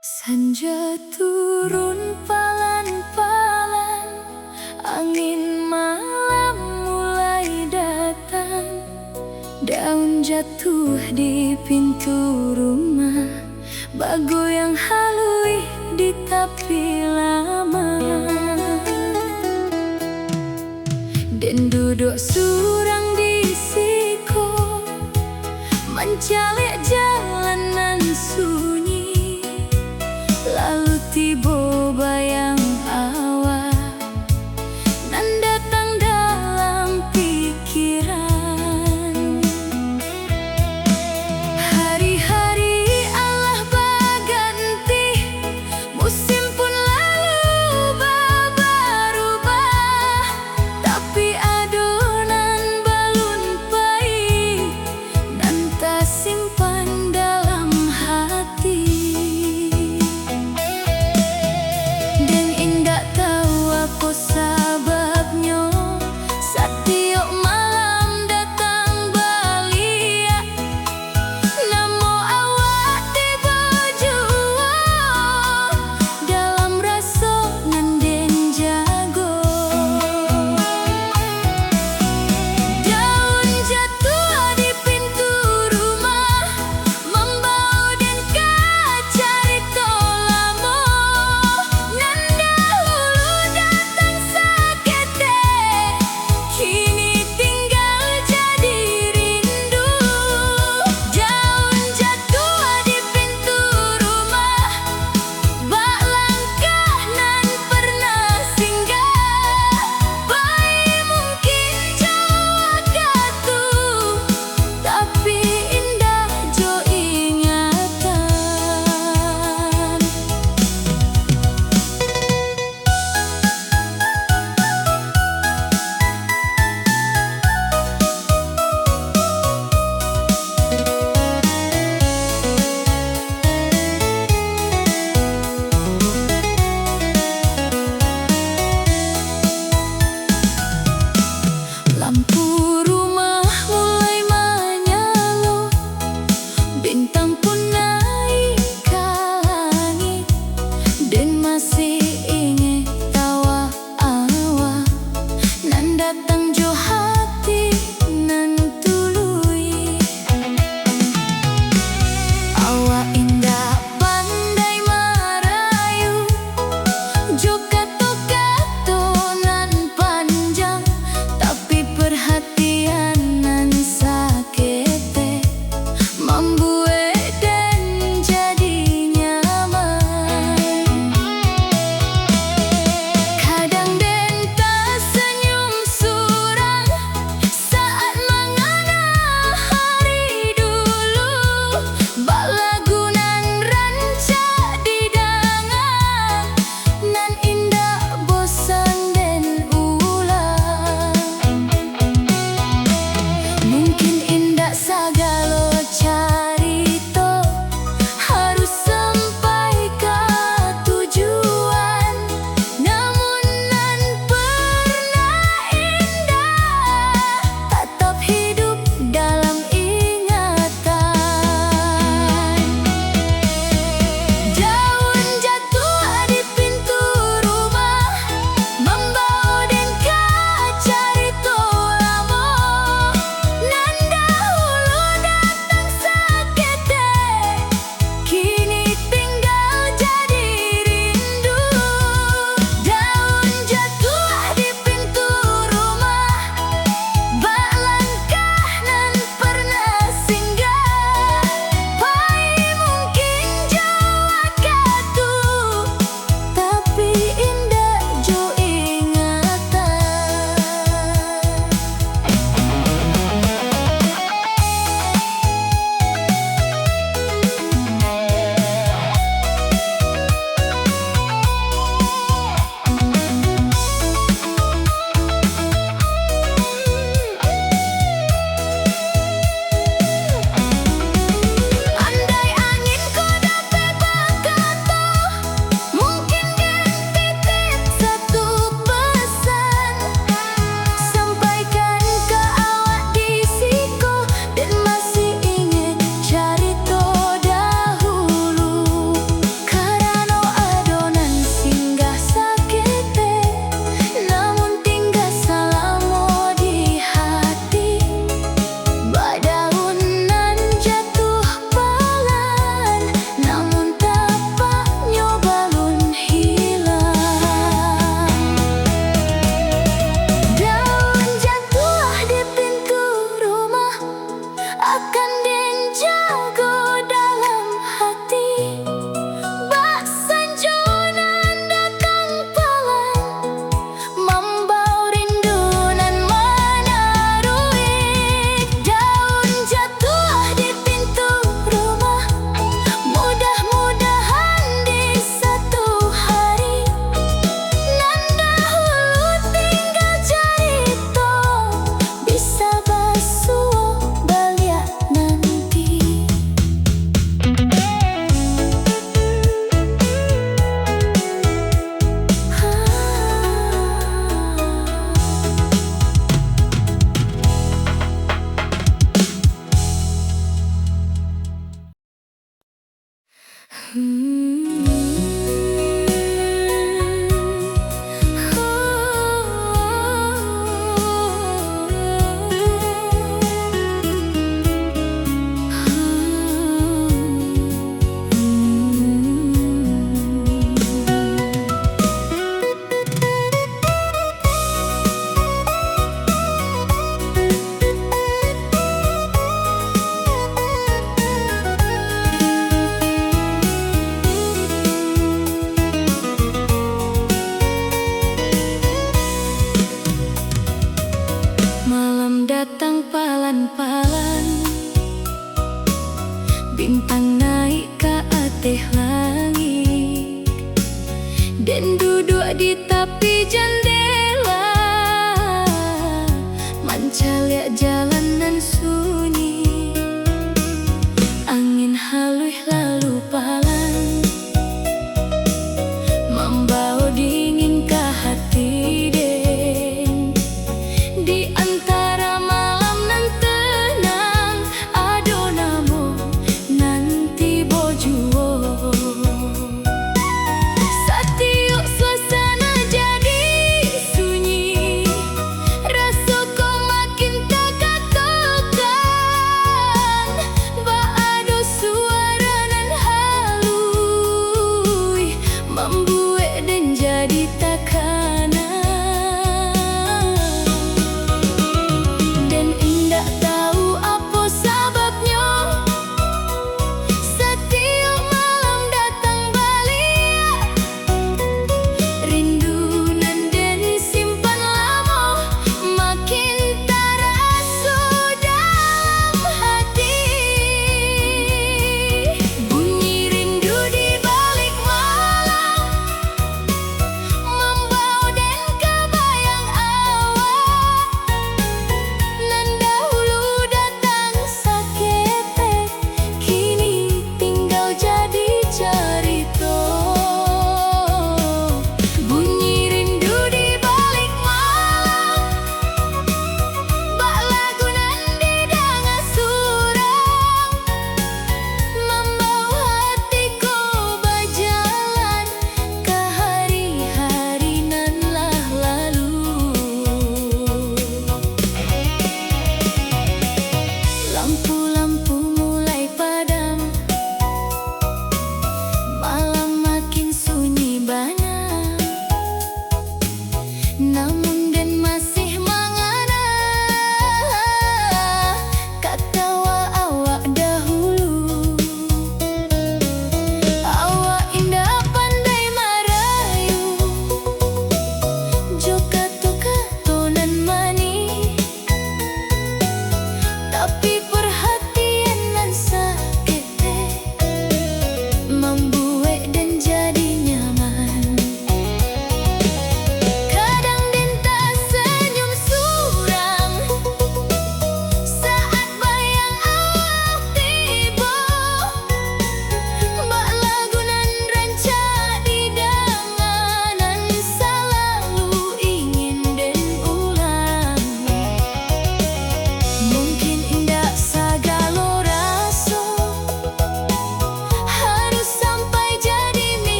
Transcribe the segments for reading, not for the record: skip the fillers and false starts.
Senja turun palan-palan, angin malam mulai datang. Daun jatuh di pintu rumah, bagoyang halui di tepi lama. Den duduk surang di siko, mencalik jalanan sunyi. Lalu tiba bayang awak nan datang dalam pikiran. Hari-hari Allah berganti, musim pun lalu berubah, tapi adonan balun pai nan tak simpan. Malam datang palan-palan, bintang naik ke atas langit, dan duduk di tepi jendela, manca liat jalanan sunyi. Angin halus lalu palan, membawa dingin ke hati. Di antara malam nan tenang, ado namo nanti bojuo. Setiap suasana jadi sunyi, rasa kau makin tak katakan.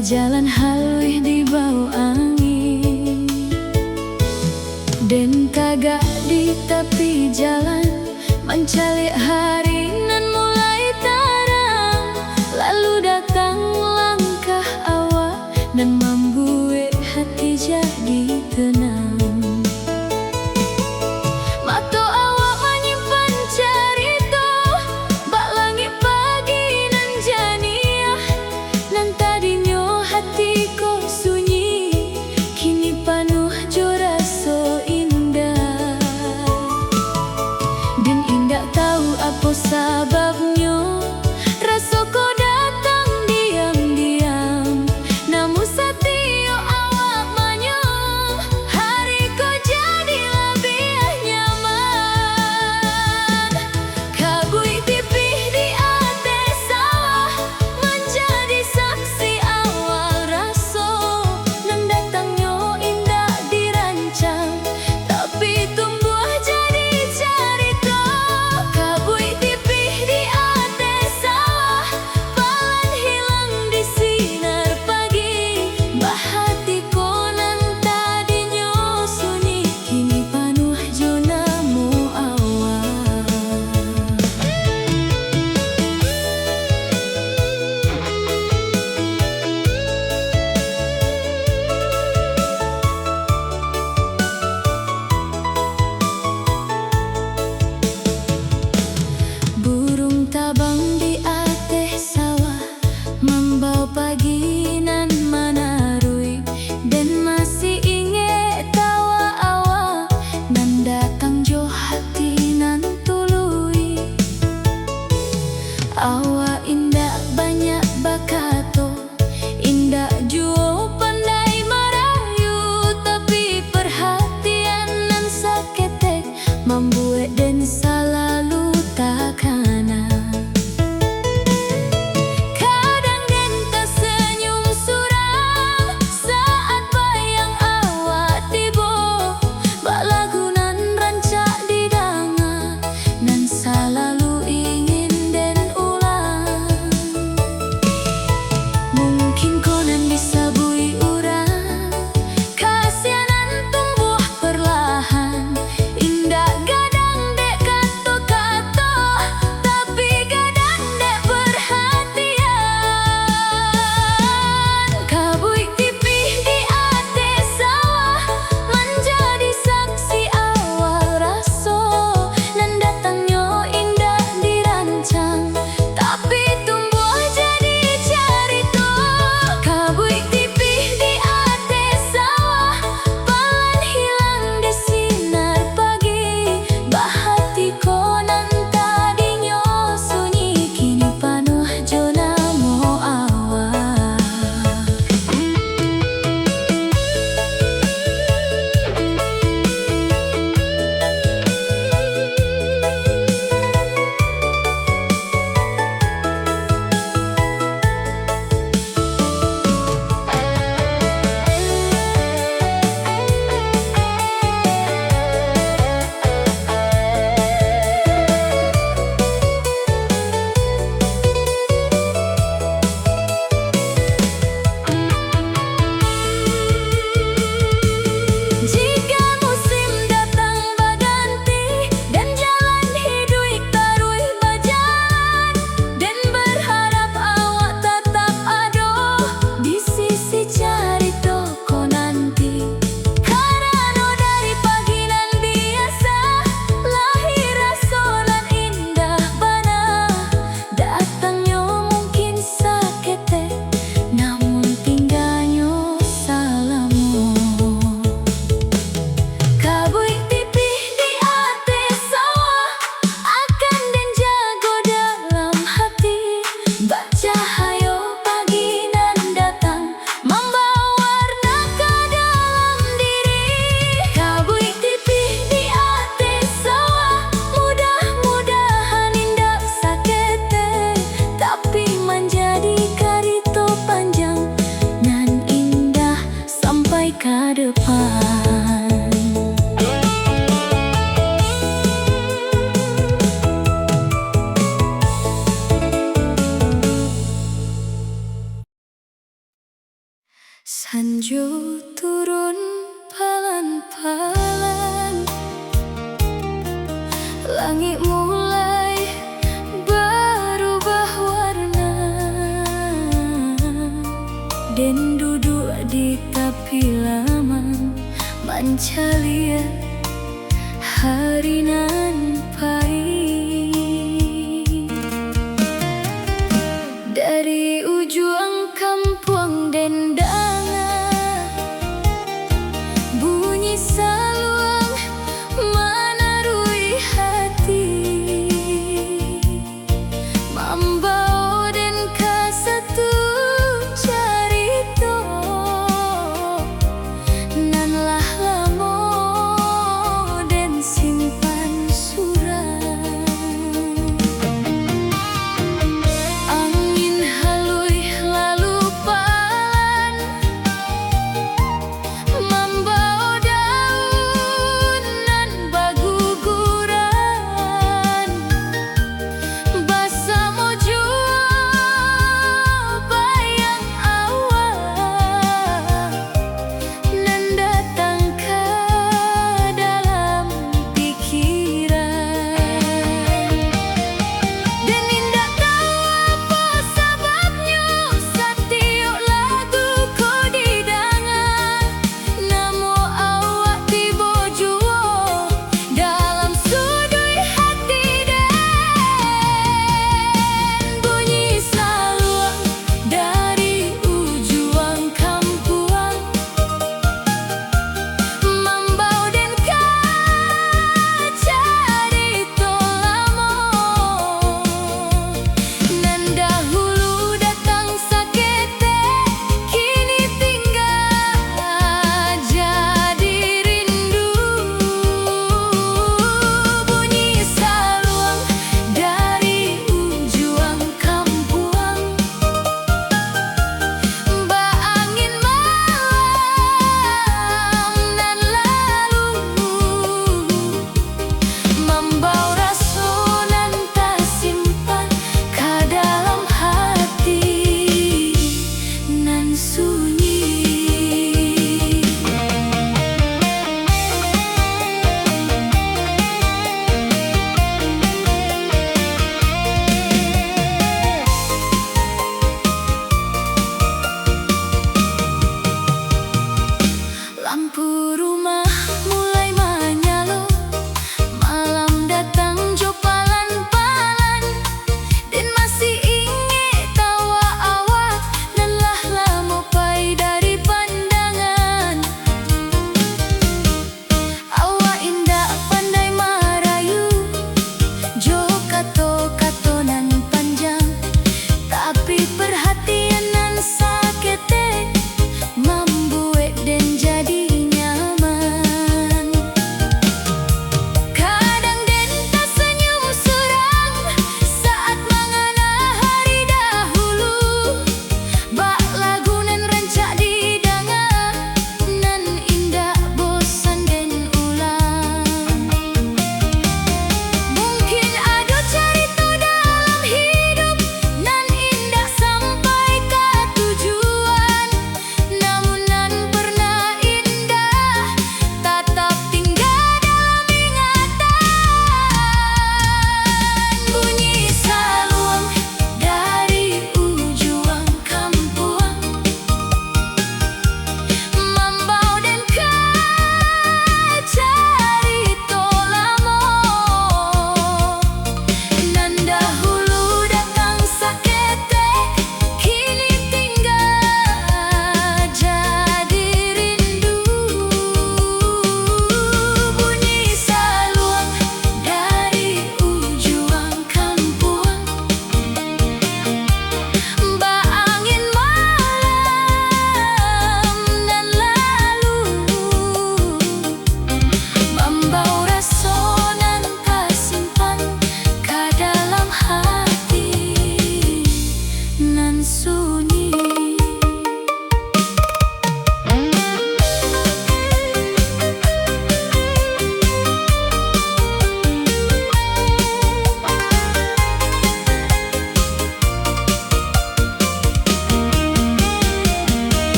jalan halus di bawah angin, dan kagak di tepi jalan mencalik hari nan mulai terang. Lalu datang langkah awak dan membuat hati jadi tenang. Mata awak menyimpan cerita bak langit pagi nan janiah, nan tadinya hatiku sunyi kini penuh jo rasa indah. Dan indak tahu apa sebabnya rasaku datang diam-diam, namun setia awak manyam hariku jadi lebih nyaman. Kabui tipih di atas sawah menjadi saksi awal rasa nan datangnya indah dirancang, tapi tumbuh jadi cerita. Kabui tipih di atas sawah palan hilang di sinar pagi, bah hatiku nan tadinya sunyi kini penuh jo namo awak. Burung tabang di atas sawah membawa pagi nan menarui, dan masih ingat tawa awak nan datang jo hati nan tului. Awak indah banyak bakato, indah jua pandai merayu, tapi perhatian nan saketek membuat dan selalu takana. Kadang dan tersenyum suram saat bayang awak tiba, bak lagu nan rancak didanga nan selalu ingin dan ulang. Sanjo turun palan-palan, langit mulai berubah warna, dan duduk di tepi lamang mancalia hari nan pahit. Dari ujung kampung Dendanga bunyi saluang menarui hati, membawa dan ke satu cerita nan lah lamo dan simpan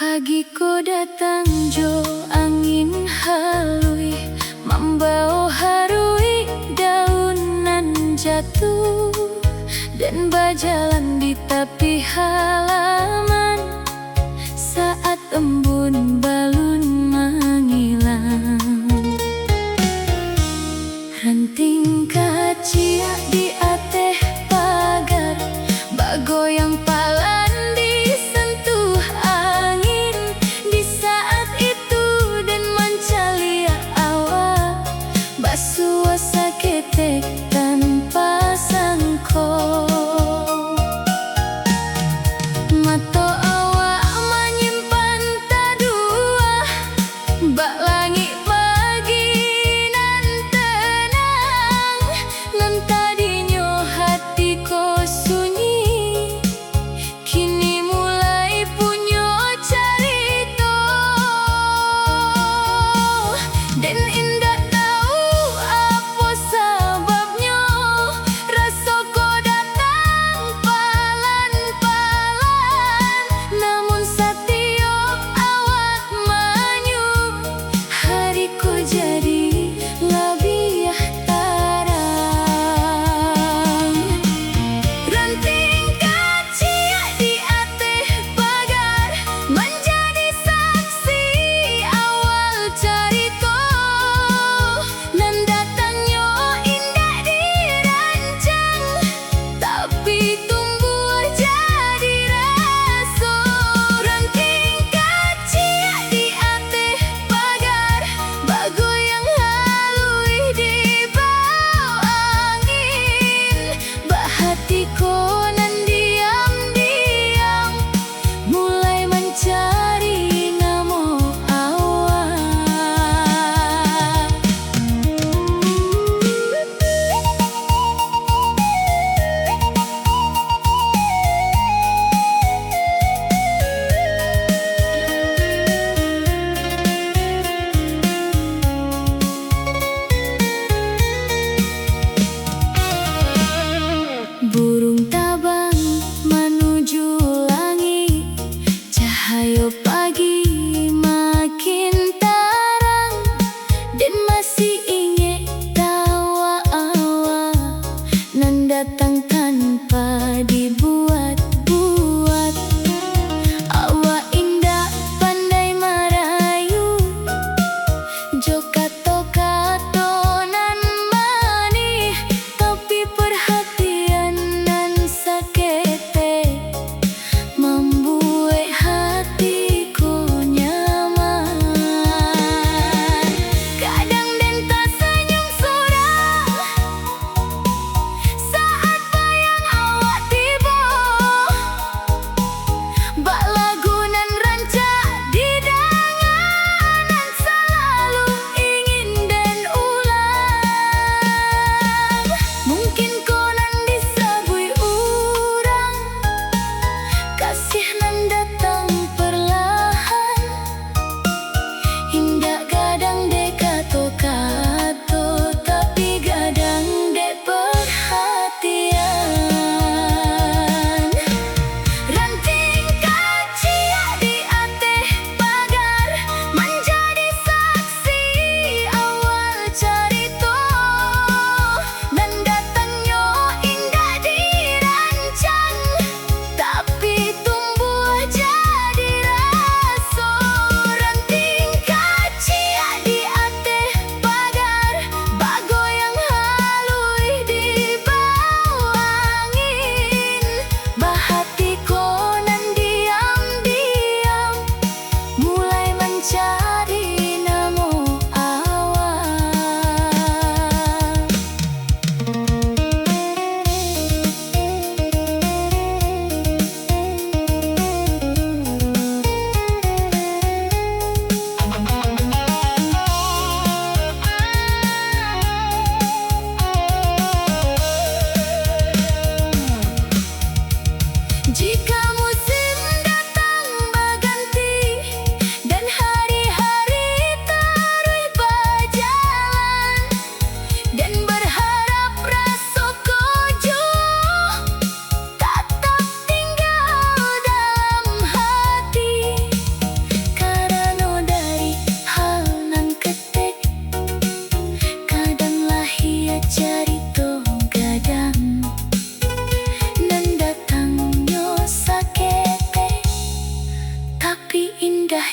Pagi ko datang jo angin halui, membawa harui daunan jatuh, dan berjalan di tepi halaman saat embun balun menghilang. Ranting kacia di ateh pagar, bagoyang palan disentuh angin. Di saat itu dan mancalia awak, basuh saketek tanpa sangkong. Mato awak menyimpan tadu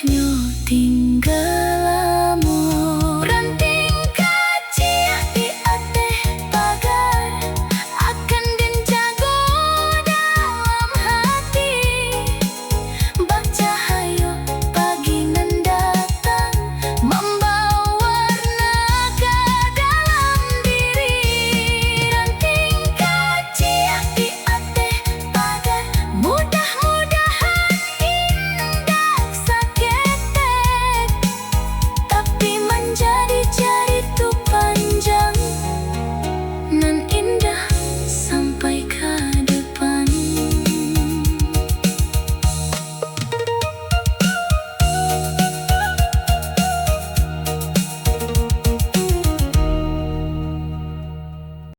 nyo tinggal